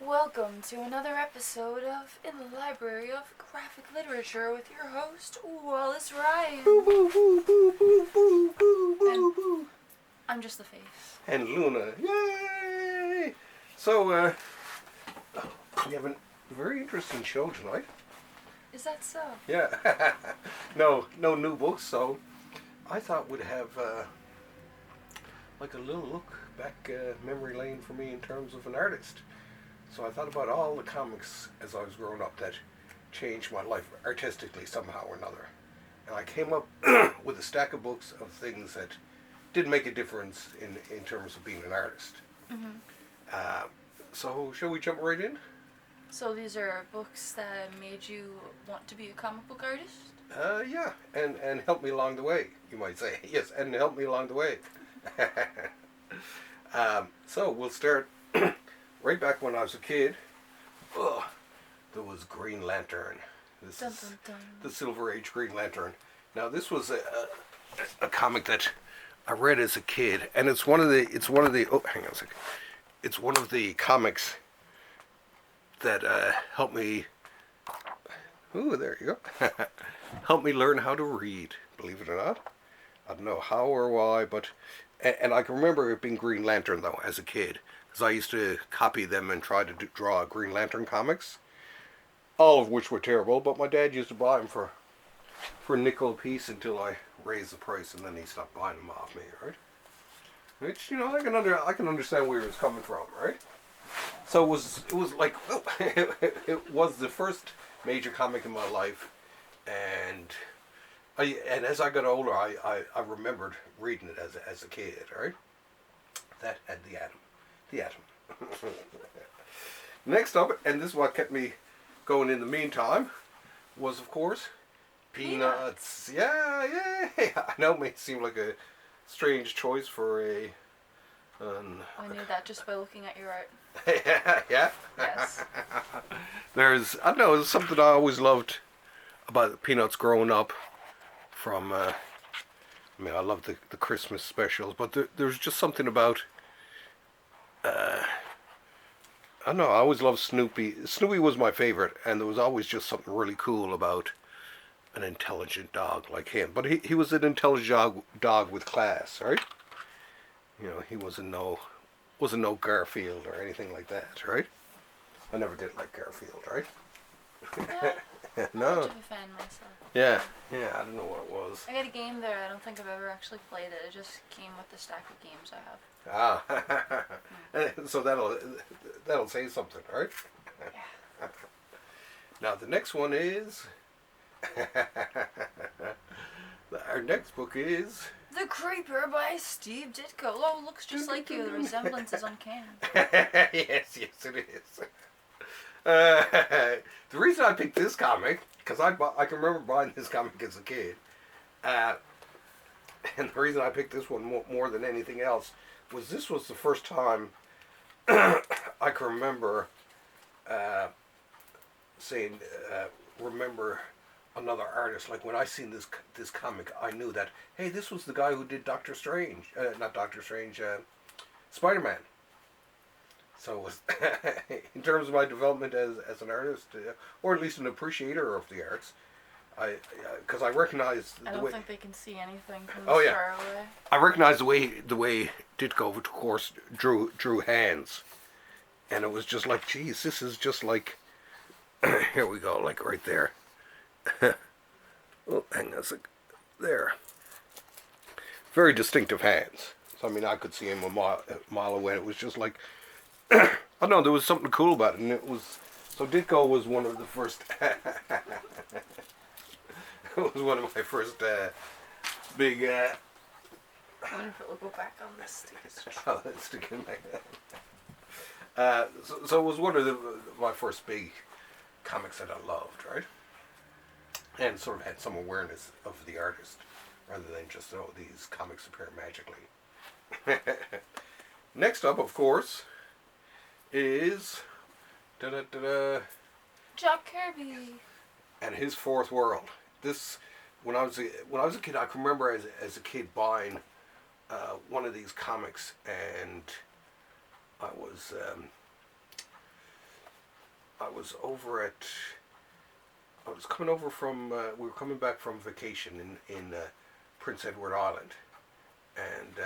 Welcome to another episode of In the Library of Graphic Literature with your host, Wallace Ryan. Boo, boo, boo, boo, boo, boo, boo, boo, boo. I'm just the face. And Luna, yay! So, we have a very interesting show tonight. Is that so? Yeah. No new books, so I thought we'd have, like a little look back memory lane for me in terms of an artist. So I thought about all the comics as I was growing up that changed my life artistically somehow or another. And I came up with a stack of books of things that did make a difference in terms of being an artist. Mm-hmm. So shall we jump right in? So these are books that made you want to be a comic book artist? Yeah, and help me along the way, you might say. Yes, and help me along the way. So we'll start right back when I was a kid. Oh, there was Green Lantern. This Dun, is dun, dun. the Silver Age Green Lantern. Now this was a comic that I read as a kid, and it's one of the oh, hang on a second. It's one of the comics that helped me. Ooh, there you go. Helped me learn how to read. Believe it or not, I don't know how or why, but and I can remember it being Green Lantern though as a kid, because I used to copy them and try to draw Green Lantern comics, all of which were terrible. But my dad used to buy them for a nickel a piece until I raised the price, and then he stopped buying them off me, right? Which, I can understand where he was coming from, right? So it was like, well, it was the first major comic in my life, and as I got older, I remembered reading it as a kid, right? That had the atom. Next up, and this is what kept me going in the meantime, was of course Peanuts. Yeah. I know it may seem like a strange choice for a. I knew that just by looking at your art. Yeah. Yes. I don't know, there's something I always loved about Peanuts growing up. From, I love the Christmas specials, but there's just something about. I don't know. I always loved Snoopy. Snoopy was my favorite, and there was always just something really cool about an intelligent dog like him. But he was an intelligent dog with class, right? He wasn't no Garfield or anything like that, right? I never did like Garfield, right? Not No. much of a fan myself. Yeah, I don't know what it was. I got a game there. I don't think I've ever actually played it. It just came with the stack of games I have. So that'll say something, right? Yeah. Now the next one is. Our next book is. The Creeper by Steve Ditko. Oh, looks just like you. The resemblance is uncanny. Yes, it is. The reason I picked this comic, because I can remember buying this comic as a kid, and the reason I picked this one more than anything else was this was the first time I can remember saying, remember another artist. Like when I seen this comic, I knew that, hey, this was the guy who did Doctor Strange, not Doctor Strange, Spider-Man. So it was in terms of my development as an artist, or at least an appreciator of the arts, because I recognized I the don't way. think they can see anything from Oh, this yeah. far away. I recognized the way Ditko, of course, drew hands, and it was just like, geez, this is just like. Here we go, like right there. Oh, hang on a sec. There. Very distinctive hands. So I could see him a mile away. It was just like. I don't know, there was something cool about it, and it was. So Ditko was one of the first. It was one of my first big. I wonder if it will go back on this. Oh, that's sticking like that. So it was one of my first big comics that I loved, right? And sort of had some awareness of the artist, rather than just, these comics appear magically. Next up, of course, is Jack Kirby. and his Fourth World. This, when I was a kid, I can remember as a kid buying one of these comics, and I was I was over at. I was coming over from. We were coming back from vacation in Prince Edward Island, and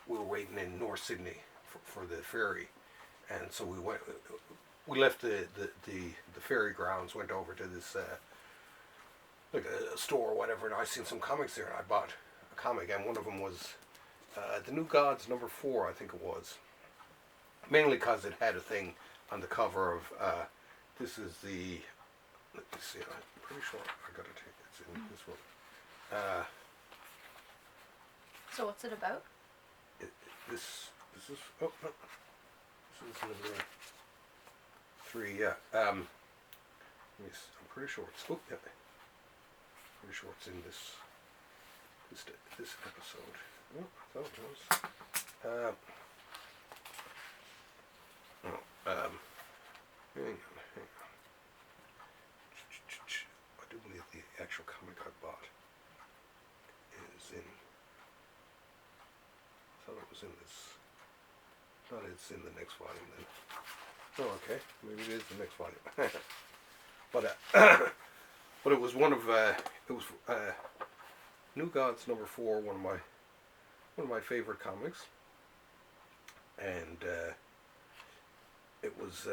we were waiting in North Sydney for the ferry, and so we went. We left the ferry grounds, went over to this like a store or whatever, and I seen some comics there, and I bought a comic, and one of them was The New Gods #4, I think it was. Mainly because it had a thing on the cover of, this is the, let me see, I'm pretty sure I got it, it's in this one. So what's it about? This is, oh no, this is number 3, yeah. Yes, I'm pretty sure it's, oh yeah, pretty sure it's in this episode. Oh, I thought it was. Hang on. I do believe the actual comic I bought is in. I thought it was in this. I thought it's in the next volume then. Oh, okay. Maybe it is the next volume. But it was one of New Gods #4, one of my favorite comics, and it was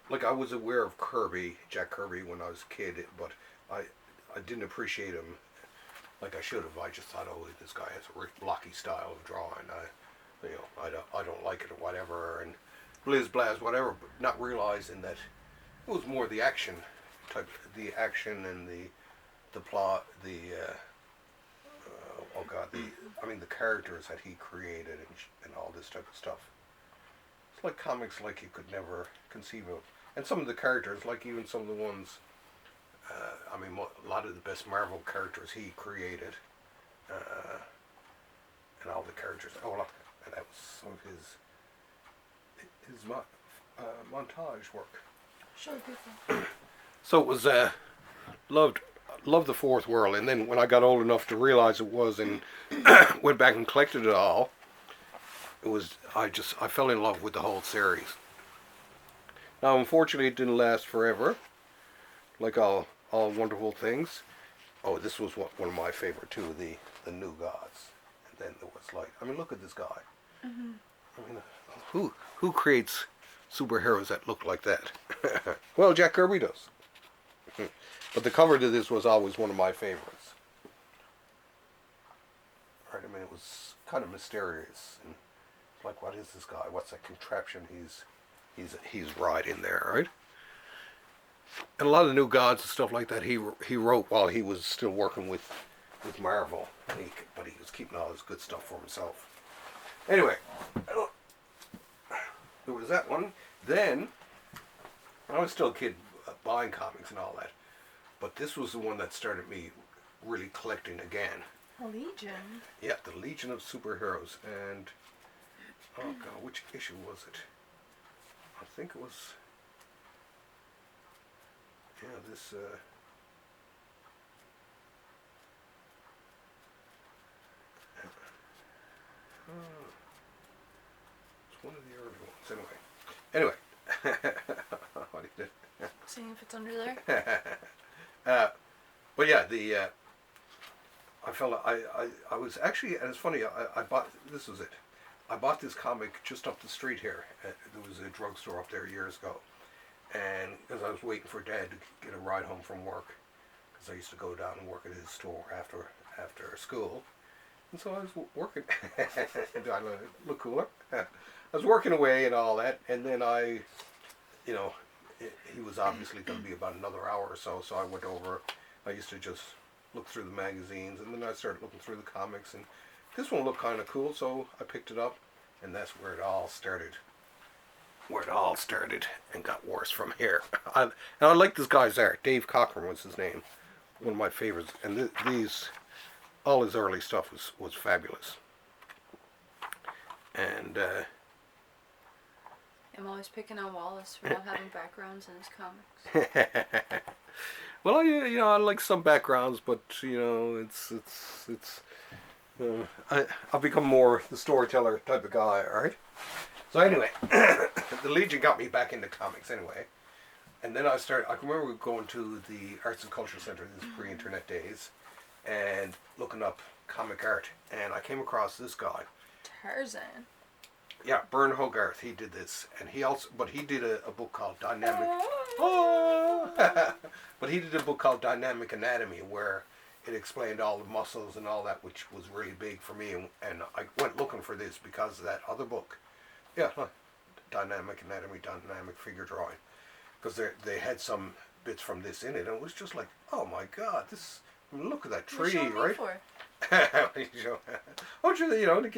like I was aware of Kirby, Jack Kirby, when I was a kid, but I didn't appreciate him like I should have. I just thought, oh, this guy has a really blocky style of drawing. I don't like it or whatever, and blaz whatever, but not realizing that it was more the action type, the action and the plot, oh god, the characters that he created and all this type of stuff. It's like comics like you could never conceive of. And some of the characters, like even some of the ones, a lot of the best Marvel characters he created, and all the characters. Oh, look, and that was some of his montage work. Show people. So it was loved the Fourth World, and then when I got old enough to realize it was, and went back and collected it all, it was I fell in love with the whole series. Now, unfortunately, it didn't last forever, like all wonderful things. Oh, this was one of my favorite too, the New Gods, and then there was look at this guy. Mm-hmm. Who creates superheroes that look like that? Well, Jack Kirby does. But the cover to this was always one of my favorites. Right, it was kind of mysterious, and like, what is this guy? What's that contraption he's riding there, right? And a lot of the New Gods and stuff like that he wrote while he was still working with Marvel, but he was keeping all his good stuff for himself. Anyway, there was that one. Then, I was still a kid buying comics and all that, but this was the one that started me really collecting again. Legion? Yeah, the Legion of Superheroes, and oh god, which issue was it? I think it was, yeah, this, it's one of the early ones, anyway, what he did. Seeing if it's under there. But yeah, I was actually, and it's funny, I bought, this was it. I bought this comic just up the street here. There was a drugstore up there years ago. And because I was waiting for Dad to get a ride home from work, because I used to go down and work at his store after school. And so I was working. Do I look cooler? I was working away and all that, and then he was obviously going to be about another hour or so, so I went over. I used to just look through the magazines, and then I started looking through the comics, and this one looked kind of cool, so I picked it up, and that's where it all started. And got worse from here. And I like this guy's art. Dave Cochran was his name. One of my favorites. And all his early stuff was fabulous. And I'm always picking on Wallace for not having backgrounds in his comics. Well, I like some backgrounds, but I've become more the storyteller type of guy. All right. So anyway, the Legion got me back into comics anyway. And then I can remember going to the Arts and Culture Centre, this pre-internet days, and looking up comic art. And I came across this guy. Tarzan. Yeah, Byrne Hogarth, he did this. And but he did a book called Dynamic... Oh! But he did a book called Dynamic Anatomy, where it explained all the muscles and all that, which was really big for me. And I went looking for this because of that other book. Yeah, Dynamic Anatomy, Dynamic Figure Drawing. Because they had some bits from this in it, and it was just like, oh my God, look at that tree, right? Oh, sure, to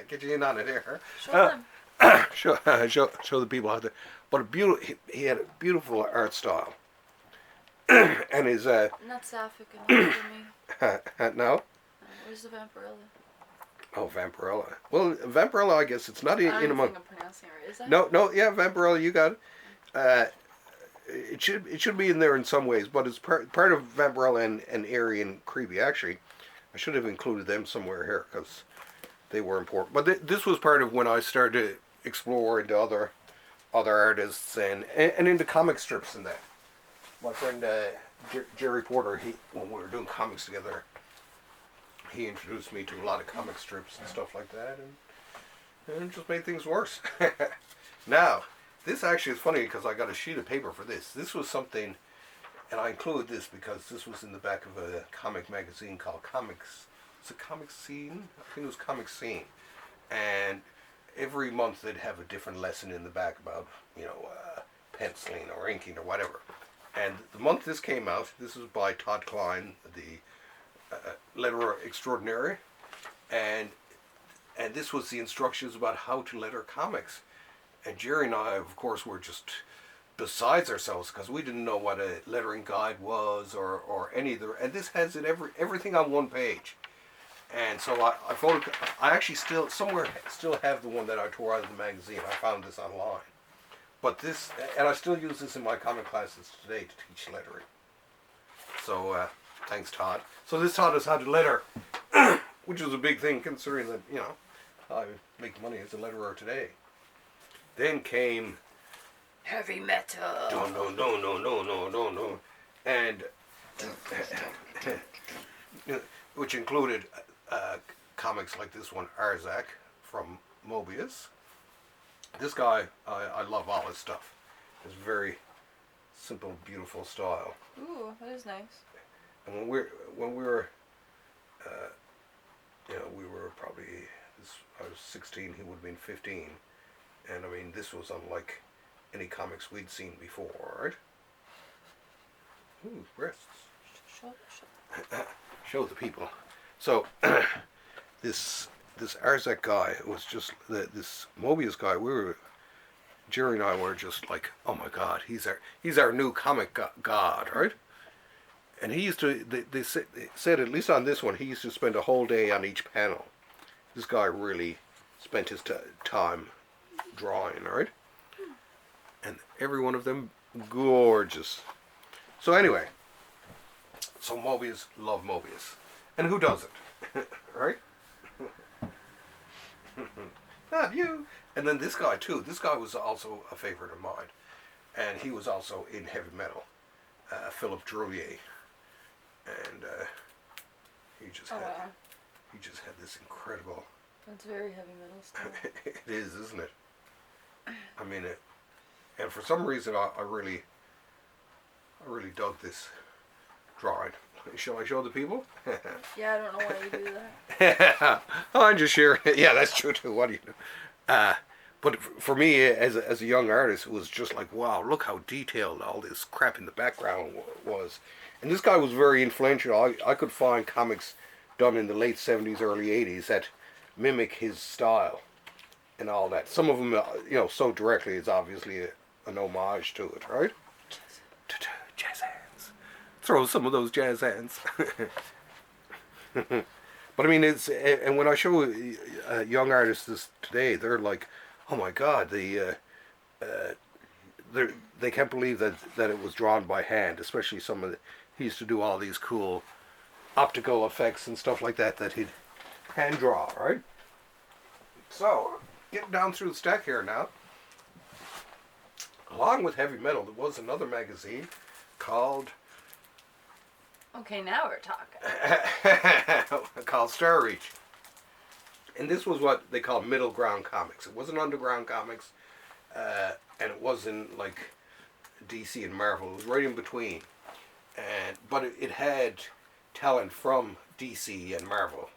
get you in on it here. Show them. show the people out there. But he had a beautiful art style, and his Not sapphic enough for me. no. Where's the Vampirella? Oh, Vampirella. Well, Vampirella, I guess it's not in among. I'm pronouncing it right. Is that? No, yeah, Vampirella, you got it. It should be in there in some ways, but it's part of Vampirella and Airy and Kirby. Actually, I should have included them somewhere here because they were important. But this was part of when I started to explore into other artists and into comic strips and that. My friend Jerry Porter, when we were doing comics together, he introduced me to a lot of comic strips and stuff like that, and it just made things worse. Now, this actually is funny because I got a sheet of paper for this. This was something, and I include this because this was in the back of a comic magazine called Comix. It's a Comic Scene? I think it was Comic Scene. And every month they'd have a different lesson in the back about, penciling or inking or whatever. And the month this came out, this was by Todd Klein, the letterer extraordinary. And this was the instructions about how to letter comics. And Jerry and I, of course, were just besides ourselves because we didn't know what a lettering guide was or any of the. And this has it everything on one page. And so I actually still have the one that I tore out of the magazine. I found this online. But this, and I still use this in my comic classes today to teach lettering. So thanks, Todd. So this taught us how to letter, which was a big thing considering that I make money as a letterer today. Then came heavy metal. No. And which included comics like this one, Arzak from Mobius. This guy, I love all his stuff. It's very simple, beautiful style. Ooh, that is nice. And when we were we were probably, I was 16, he would have been 15. And I mean, this was unlike any comics we'd seen before, right? Ooh, breasts. Show the people. So, this Arzak guy was just, this Mobius guy, Jerry and I were just like, oh my God, he's our new comic god, right? And he used to, they said, at least on this one, he used to spend a whole day on each panel. This guy really spent his time drawing, right? And every one of them gorgeous. So anyway, so Mobius, love Mobius. And who doesn't? Right? Not you. And then this guy too. This guy was also a favorite of mine. And he was also in heavy metal. Philip Drouillet. And he just had this incredible. That's very heavy metal stuff. It is, isn't it? I mean, and for some reason, I really dug this drawing. Shall I show the people? Yeah, I don't know why you do that. Oh, I'm just sharing it. Yeah, that's true too. What do you know? But for me, as a young artist, it was just like, wow, look how detailed all this crap in the background was. And this guy was very influential. I could find comics done in the late 70s, early 80s that mimic his style and all that. Some of them, so directly, it's obviously an homage to it, right? Jazz hands. Throw some of those jazz hands. But I mean, and when I show young artists this today, they're like, oh my God, they can't believe that it was drawn by hand, especially he used to do all these cool optical effects and stuff like that he'd hand draw, right? So, getting down through the stack here now. Along with heavy metal, there was another magazine called Okay, now we're talking. called Star Reach. And this was what they call middle ground comics. It wasn't underground comics, and it wasn't like DC and Marvel. It was right in between. But it had talent from DC and Marvel,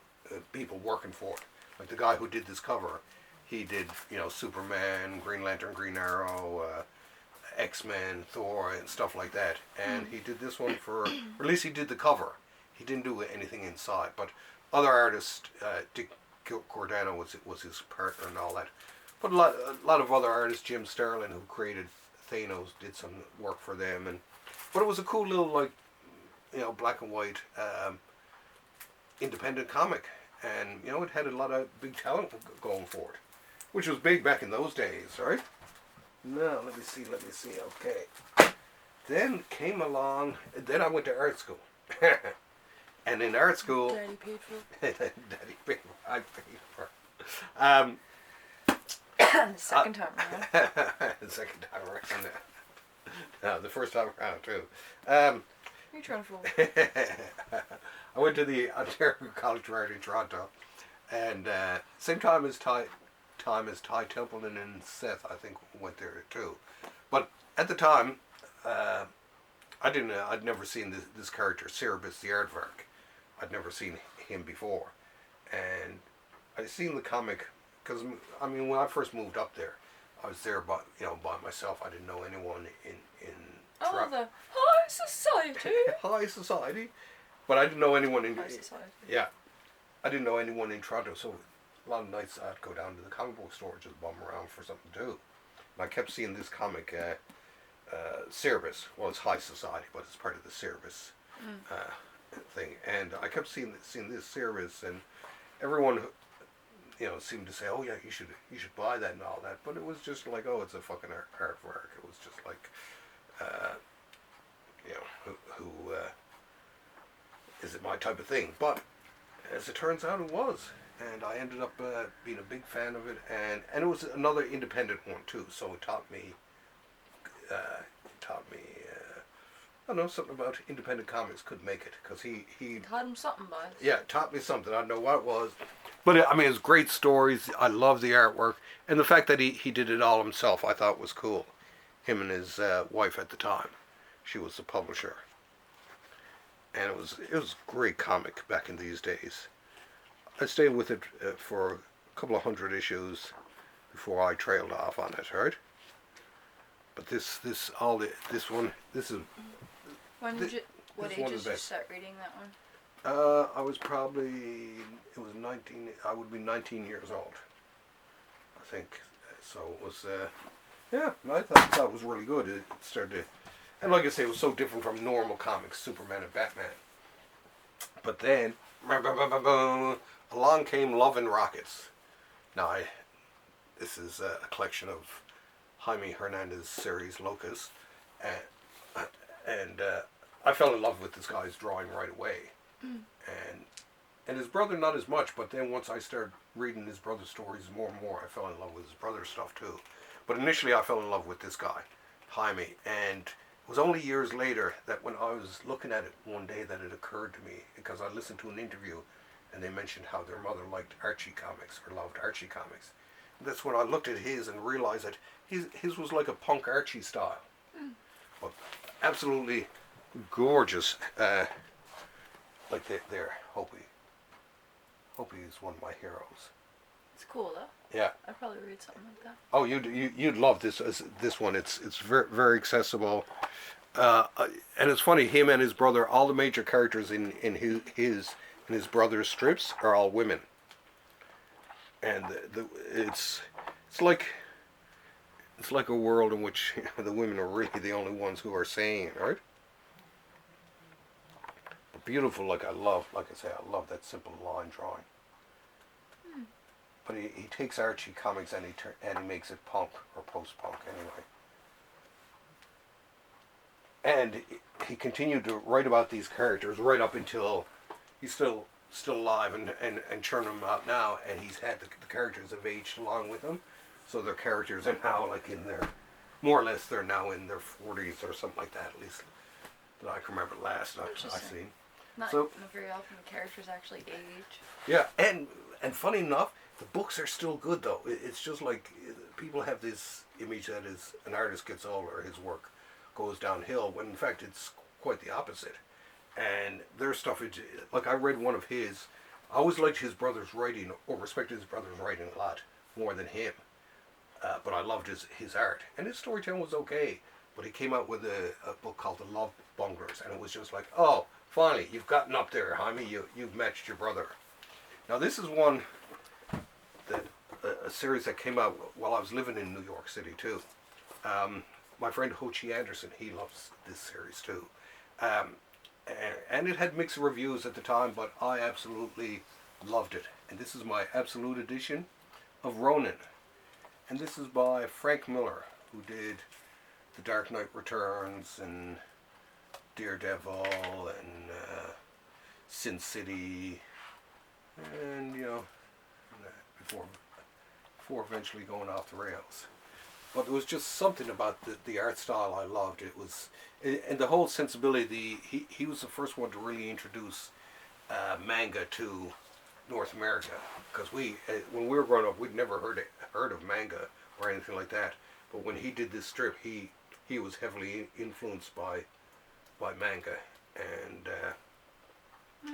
people working for it. Like the guy who did this cover, he did, Superman, Green Lantern, Green Arrow, X-Men, Thor, and stuff like that. And he did this one for, or at least he did the cover. He didn't do anything inside. But other artists, Dick Cordano was his partner and all that. But a lot of other artists, Jim Starlin, who created Thanos, did some work for them. But it was a cool little, black and white independent comic. And, it had a lot of big talent going for it. Which was big back in those days, right? No, let me see, okay. Then came along, then I went to art school. And in art school... Daddy paid for it. Daddy paid for it. I paid for it. The second time around. The second time around. No, the first time around too. You're trying to fool me. I went to the Ontario College of Art in Toronto, and same time as Ty Templeton and Seth, I think, went there too. But at the time, I'd never seen this character, Cerebus the Aardvark. I'd never seen him before, and I seen the comic because when I first moved up there, I was there by myself. I didn't know anyone in the high society. High society, but I didn't know anyone in High society. Yeah, I didn't know anyone in Toronto, so a lot of nights I'd go down to the comic book store just bum around for something to do. And I kept seeing this comic, Cerebus. Well, it's high society, but it's part of the Cerebus thing. And I kept seeing this Cerebus, and everyone, seemed to say, "Oh yeah, you should buy that and all that." But it was just like, "Oh, it's a fucking artwork." It was just like, who is it my type of thing? But as it turns out, it was. And I ended up being a big fan of it, and it was another independent one too. So it taught me, I don't know, something about independent comics could make it, because he Taught him something, bud. Yeah, taught me something. I don't know what it was, but it's great stories. I love the artwork, and the fact that he did it all himself, I thought was cool. Him and his wife at the time, she was the publisher, and it was a great comic back in these days. I stayed with it for a couple of hundred issues before I trailed off on it, right? But this one. What age did you start reading that one? I was probably, it was 19, I would be 19 years old, I think. So it was, I thought it was really good. It started to, and like I say, it was so different from normal comics, Superman and Batman. But then, along came Love and Rockets. Now, this is a collection of Jaime Hernandez's series, Locus, and I fell in love with this guy's drawing right away. And his brother not as much, but then once I started reading his brother's stories more and more, I fell in love with his brother's stuff too. But initially I fell in love with this guy, Jaime, and it was only years later that when I was looking at it one day that it occurred to me, because I listened to an interview and they mentioned how their mother liked Archie comics, or loved Archie comics. And that's when I looked at his and realized that his was like a punk Archie style. But absolutely gorgeous. Like there, Hopi. Hopi is one of my heroes. It's cool though. Yeah. I'd probably read something like that. Oh, you'd love this one. It's very very accessible, and it's funny. Him and his brother, all the major characters in his brother's strips are all women, and it's like a world in which the women are really the only ones who are sane, right? But beautiful, like I love that simple line drawing. But he takes Archie comics and he makes it punk or post-punk anyway. And he continued to write about these characters right up until he's still still alive and churning them out now, and he's had the characters have aged along with him, so their characters are now like in their, more or less they're now in their 40s or something like that, at least that I can remember last I've seen. Not very often the characters actually age. Yeah, and funny enough, the books are still good though. It's just like people have this image that as an artist gets older, his work goes downhill, when in fact it's quite the opposite. And their stuff, like I read one of his, I always liked his brother's writing, or respected his brother's writing a lot more than him. But I loved his art. And his storytelling was okay. But he came out with a book called The Love Bunglers, and it was just like, oh, finally, you've gotten up there, Jaime, you've matched your brother. Now this is one, that a series that came out while I was living in New York City too. My friend Ho Chi Anderson, he loves this series too. And it had mixed reviews at the time, but I absolutely loved it. And this is my absolute edition of Ronin. And this is by Frank Miller, who did The Dark Knight Returns and Daredevil and Sin City, and before eventually going off the rails. But there was just something about the art style I loved. It was, and the whole sensibility. He was the first one to really introduce manga to North America, because when we were growing up, we'd never heard of manga or anything like that. But when he did this strip, he was heavily influenced by manga, and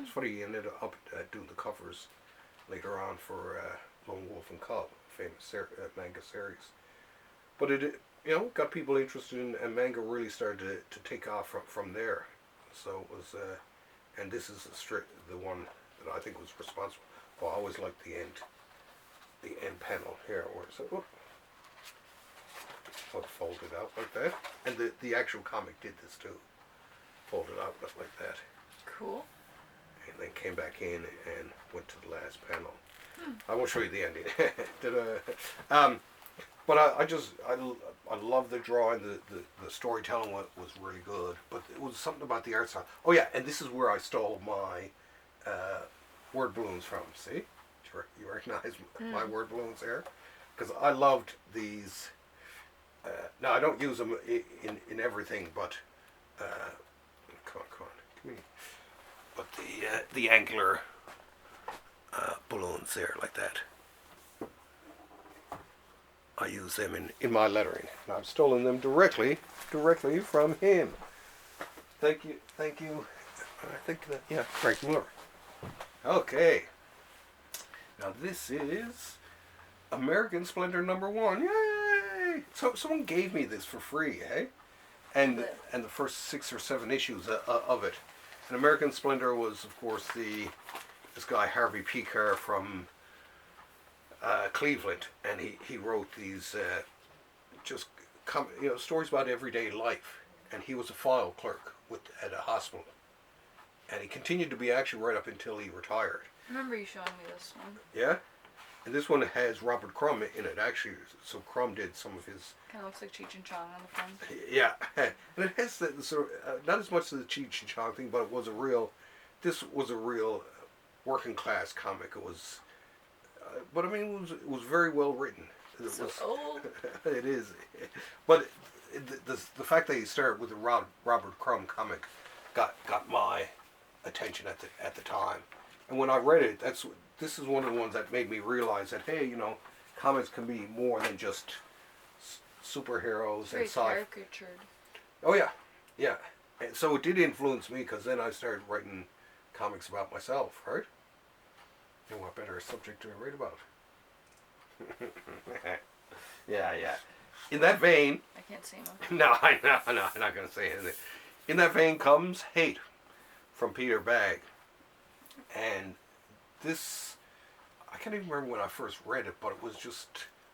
it's funny, he ended up doing the covers later on for Lone Wolf and Cub, famous manga series. But it got people interested in, and manga really started to take off from there. So it was, and this is the one that I think was responsible. Well, I always liked the end panel here, where it's folded out like that, and the actual comic did this too, folded out like that. Cool. And then came back in and went to the last panel. I won't show you the ending. But I love the drawing. The storytelling was really good. But it was something about the art style. Oh yeah, and this is where I stole my word balloons from. See, you recognize my word balloons there, because I loved these. Now I don't use them in everything, but come on, give me. But the angular balloons there, like that, I use them in my lettering. And I've stolen them directly from him. Thank you. I think that, yeah, Frank Miller. Okay. Now this is American Splendor #1. Yay! So someone gave me this for free, eh? And the first 6 or 7 issues of it. And American Splendor was, of course, this guy Harvey Pekar from Cleveland, and he wrote these stories about everyday life. And he was a file clerk at a hospital, and he continued to be actually right up until he retired. I remember you showing me this one. Yeah, and this one has Robert Crumb in it actually. So Crumb did some of his. Kind of looks like Cheech and Chong on the front. Yeah, and it has not as much the Cheech and Chong thing, but this was a real working class comic. It was, but I mean, it was very well written. Old. It is, but the fact that he started with the Robert Crumb comic got my attention at the time, and when I read it, this is one of the ones that made me realize that, hey, comics can be more than just superheroes and sci-fi. Very caricatured. Oh yeah. And so it did influence me, because then I started writing comics about myself, right? And what better subject to write about? Yeah. In that vein. I can't see him. No, I'm not going to say anything. In that vein comes Hate from Peter Bagge. And this, I can't even remember when I first read it, but it was just,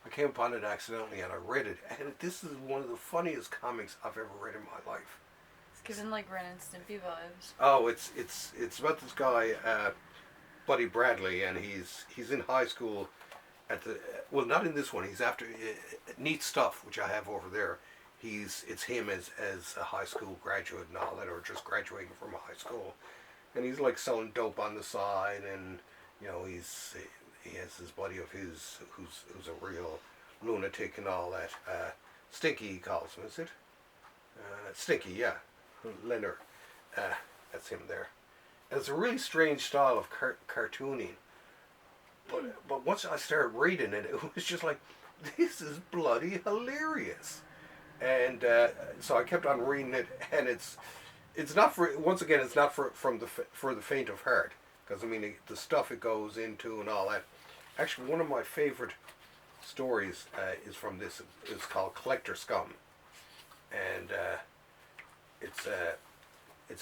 I came upon it accidentally and I read it. And this is one of the funniest comics I've ever read in my life. It's giving like Ren and Stimpy vibes. Oh, it's about this guy, Buddy Bradley, and he's in high school not in this one. He's after Neat Stuff, which I have over there. It's him as a high school graduate and all that, or just graduating from high school, and he's like selling dope on the side, and you know he has this buddy of his who's a real lunatic and all that. Stinky, he calls him, is it? Stinky, yeah. Leonard. That's him there. And it's a really strange style of cartooning. But once I started reading it, it was just like, this is bloody hilarious. And so I kept on reading it, and it's not for, once again, it's not for the faint of heart, because I mean the stuff it goes into and all that. Actually, one of my favorite stories is from this. It's called Collector Scum, and it's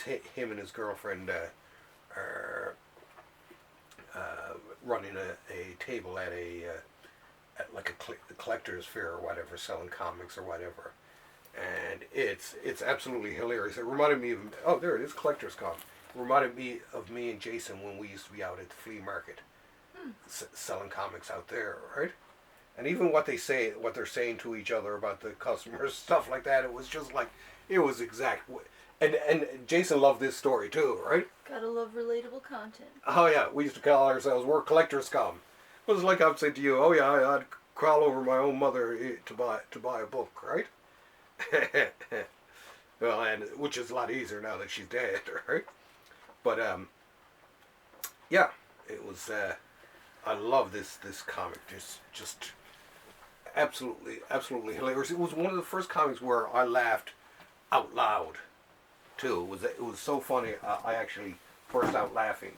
him and his girlfriend are running a table at at like a collector's fair or whatever, selling comics or whatever, and it's absolutely hilarious. It reminded me of, oh, there it is, Collector's Scum. It reminded me of me and Jason when we used to be out at the flea market selling comics out there, right? And even what they're saying to each other about the customers, stuff like that, it was just like, it was exact. And Jason loved this story too, right? Gotta love relatable content. Oh yeah, we used to call ourselves, we're collector scum. It was like I'd say to you, oh yeah, I'd crawl over my own mother to buy a book, right? Well, and which is a lot easier now that she's dead, right? But yeah, it was. I love this comic. Just absolutely hilarious. It was one of the first comics where I laughed out loud too. It was so funny. I actually burst out laughing.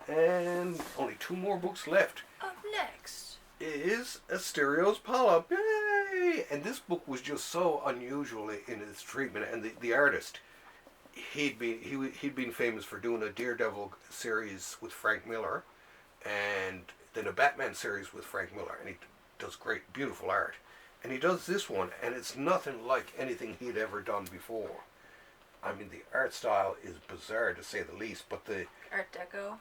And only 2 more books left. Up next is Asterios Polyp. Yay! And this book was just so unusual in its treatment. And the artist, he'd been famous for doing a Daredevil series with Frank Miller, and then a Batman series with Frank Miller. And he does great, beautiful art. And he does this one, and it's nothing like anything he'd ever done before. I mean, the art style is bizarre to say the least, but the Art Deco.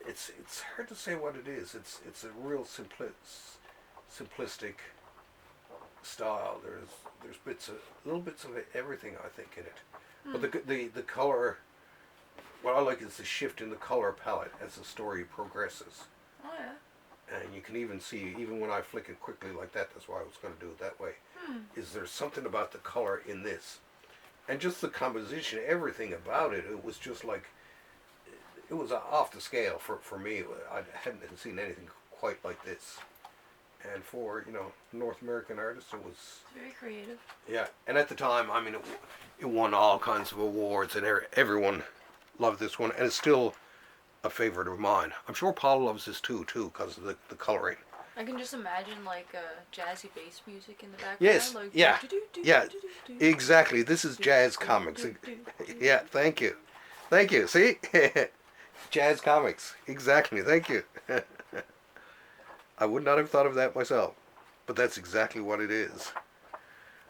It's hard to say what it is. It's a real simplistic style. There's little bits of everything, I think, in it. But the color, what I like is the shift in the color palette as the story progresses. Oh yeah. And you can even see, even when I flick it quickly like that, that's why I was going to do it that way. Is there something about the color in this? And just the composition, everything about it, it was just like, it was off the scale for me. I hadn't seen anything quite like this. And for, North American artists, it was... Very creative. Yeah, and at the time, I mean, it won all kinds of awards, and everyone loved this one, and it's still a favorite of mine. I'm sure Paul loves this too, because of the coloring. I can just imagine like jazzy bass music in the background. Yes, like, yeah, exactly. This is jazz comics. Yeah, thank you. See? Jazz comics. Exactly, thank you. I would not have thought of that myself, but that's exactly what it is.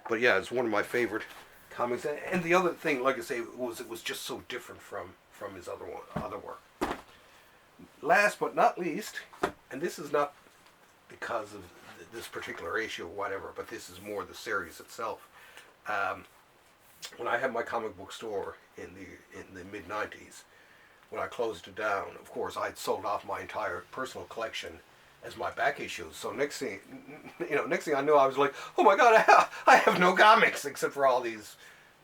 But yeah, it's one of my favorite comics. And the other thing, like I say, it was just so different from his other work. Last but not least, and this is not because of this particular issue or whatever, but this is more the series itself. When I had my comic book store in the mid-90s, when I closed it down, of course, I'd sold off my entire personal collection as my back issues. So next thing I knew, I was like, oh my God, I have no comics except for all these,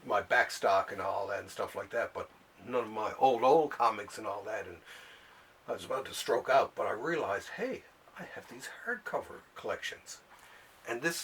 my back stock and all that and stuff like that, but none of my old comics and all that. And I was about to stroke out, but I realized, hey, I have these hardcover collections. And this